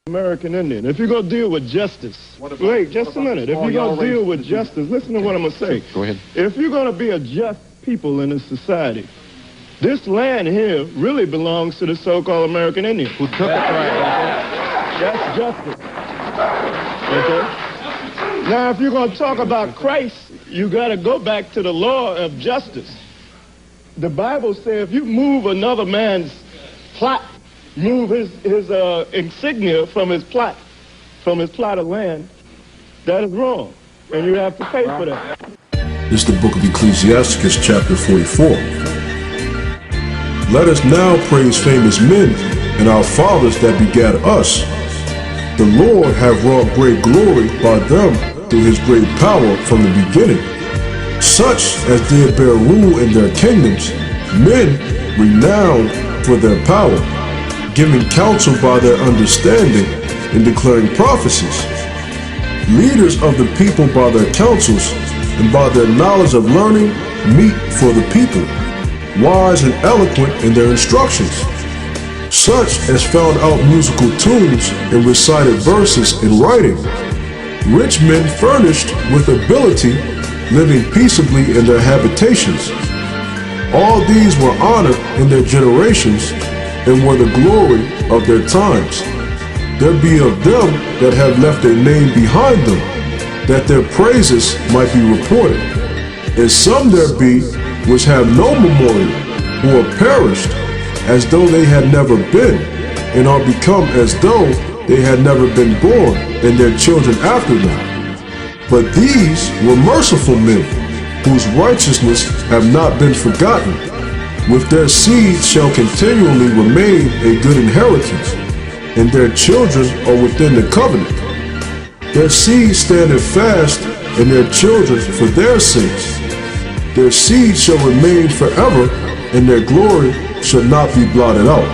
American Indian. If you're going to deal with justice, wait just a minute. If you're going to deal with justice, listen to what I'm going to say. Go ahead. If you're going to be a just people in this society, this land here really belongs to the so-called American Indian. Who took it right? That's justice. Okay? Now, if you're going to talk about Christ, you got to go back to the law of justice. The Bible says if you move another man's plot, move his insignia from his plot of land, that is wrong, and you have to pay for that. This is the book of Ecclesiasticus, chapter 44. Let us now praise famous men and our fathers that begat us. The Lord have wrought great glory by them through his great power from the beginning. Such as did bear rule in their kingdoms, men renowned for their power, giving counsel by their understanding and declaring prophecies. Leaders of the people by their counsels and by their knowledge of learning meet for the people, wise and eloquent in their instructions. Such as found out musical tunes and recited verses in writing. Rich men furnished with ability, living peaceably in their habitations. All these were honored in their generations and were the glory of their times. There be of them that have left a name behind them, that their praises might be reported. And some there be which have no memorial, who are perished, as though they had never been, and are become as though they had never been born, and their children after them. But these were merciful men, whose righteousness have not been forgotten. With their seed shall continually remain a good inheritance, and their children are within the covenant. Their seed standeth fast, and their children for their sakes. Their seed shall remain forever, and their glory shall not be blotted out.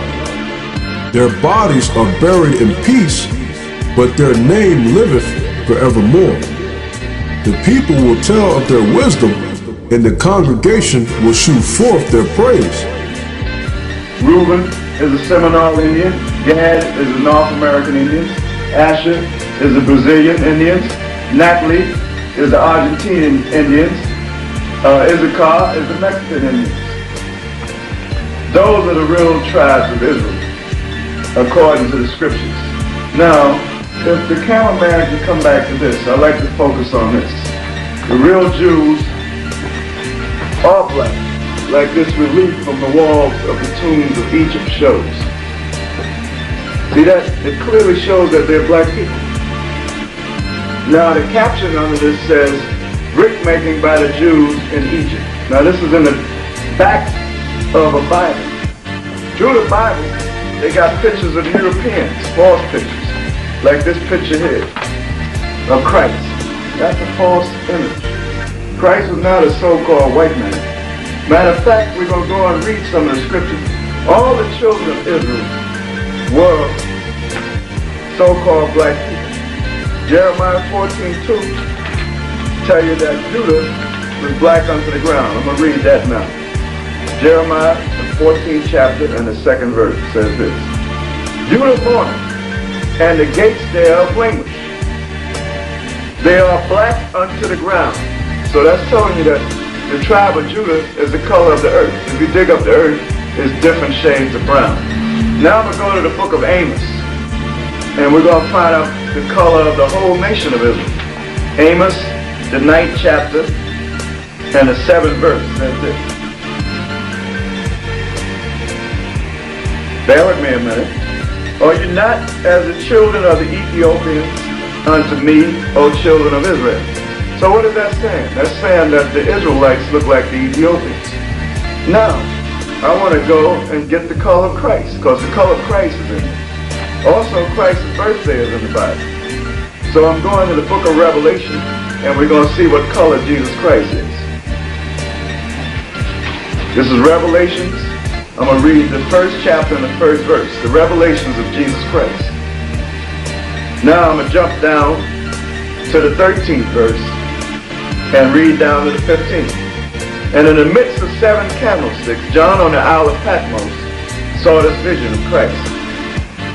Their bodies are buried in peace, but their name liveth forevermore. The people will tell of their wisdom, and the congregation will shew forth their praise. Reuben is a Seminole Indian. Gad is a North American Indian. Asher is the Brazilian Indians. Naphtali is the Argentinian Indians. Issachar is the Mexican Indians. Those are the real tribes of Israel, according to the scriptures. Now, if the cameraman can come back to this, I'd like to focus on this. The real Jews are black, like this relief from the walls of the tombs of Egypt shows. See that? It clearly shows that they're black people. Now the caption under this says, brick making by the Jews in Egypt. Now this is in the back of a Bible. Through the Bible, they got pictures of Europeans, false pictures, like this picture here of Christ. That's a false image. Christ was not a so-called white man. Matter of fact, we're going to go and read some of the scriptures. All the children of Israel were so-called black people. Jeremiah 14:2 tell you that Judah was black unto the ground. I'm going to read that now. Jeremiah, the 14th chapter and the 2nd verse says this. Judah mourneth, and the gates thereof languish. They are black unto the ground. So that's telling you that the tribe of Judah is the color of the earth. If you dig up the earth, it's different shades of brown. Now I'm going to go to the book of Amos. And we're going to find out the color of the whole nation of Israel. Amos, the 9th chapter, and the 7th verse says this. Bear with me a minute. Are you not as the children of the Ethiopians unto me, O children of Israel? So what is that saying? That's saying that the Israelites look like the Ethiopians. Now, I want to go and get the color of Christ, because the color of Christ is in it. Also, Christ's birthday is in the Bible. So I'm going to the book of Revelation, and we're going to see what color Jesus Christ is. This is Revelations. I'm going to read the 1st chapter and the 1st verse, the revelations of Jesus Christ. Now I'm going to jump down to the 13th verse and read down to the 15th. And in the midst of 7 candlesticks, John on the Isle of Patmos saw this vision of Christ.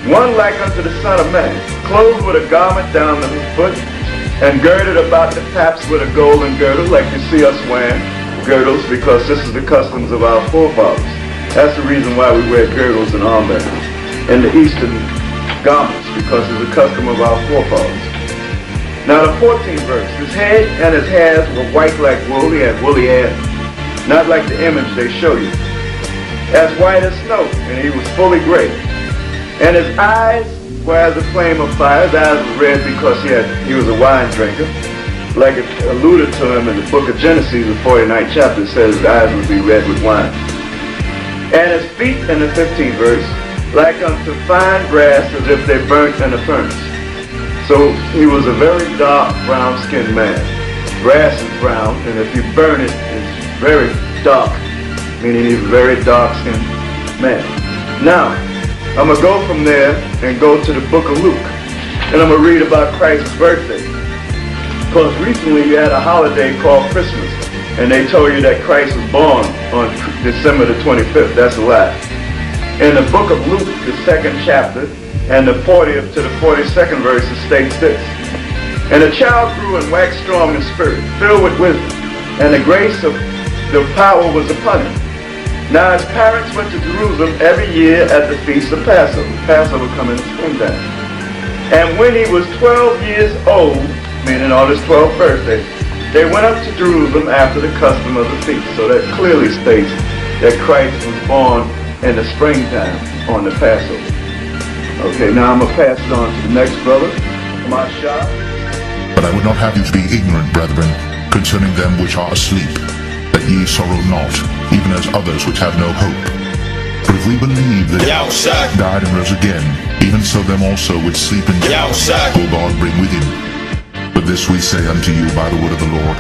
one like unto the Son of Man, clothed with a garment down to his foot, and girded about the paps with a golden girdle, like you see us wearing girdles, because this is the customs of our forefathers. That's the reason why we wear girdles and armbands in the Eastern garments, because it's a custom of our forefathers. Now the 14th verse, his head and his hairs were white like wool. He had woolly hair, not like the image they show you, as white as snow, and he was fully gray. And his eyes were as a flame of fire. His eyes were red because he was a wine drinker. Like it alluded to him in the book of Genesis, the 49th chapter, it says his eyes would be red with wine. And his feet in the 15th verse, like unto fine brass, as if they burnt in a furnace. So he was a very dark brown-skinned man. Brass is brown, and if you burn it, it's very dark, meaning he's a very dark-skinned man. Now, I'm going to go from there and go to the book of Luke, and I'm going to read about Christ's birthday. Because recently you had a holiday called Christmas, and they told you that Christ was born on December the 25th. That's a lie. In the book of Luke, the 2nd chapter, and the 40th to the 42nd verse, it states this: And the child grew and waxed strong in spirit, filled with wisdom, and the grace of the power was upon him. Now his parents went to Jerusalem every year at the feast of Passover. Passover come in the springtime. And when he was 12 years old, meaning on his 12th birthday, they went up to Jerusalem after the custom of the feast. So that clearly states that Christ was born in the springtime on the Passover. Okay, now I'm going to pass it on to the next brother, Masha. But I would not have you to be ignorant, brethren, concerning them which are asleep, that ye sorrow not, even as others which have no hope. For if we believe that he died and rose again, even so them also which sleep in death will God bring with him. But this we say unto you by the word of the Lord,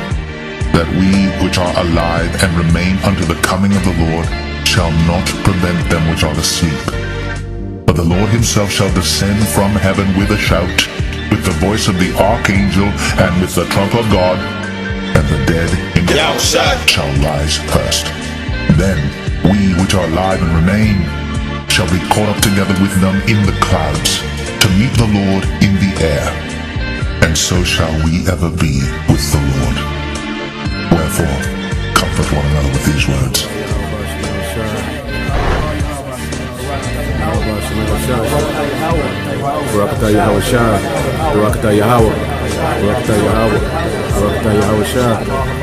that we which are alive and remain unto the coming of the Lord shall not prevent them which are asleep. But the Lord himself shall descend from heaven with a shout, with the voice of the archangel, and with the trump of God, and the dead in hell shall rise first. Then we which are alive and remain shall be caught up together with them in the clouds, to meet the Lord in the air. And so shall we ever be with the Lord. Wherefore, comfort one another with these words. Barakatah Yahweh Shah, Barakatah Yahweh, Barakatah Yahweh, Barakatah Yahweh Shah.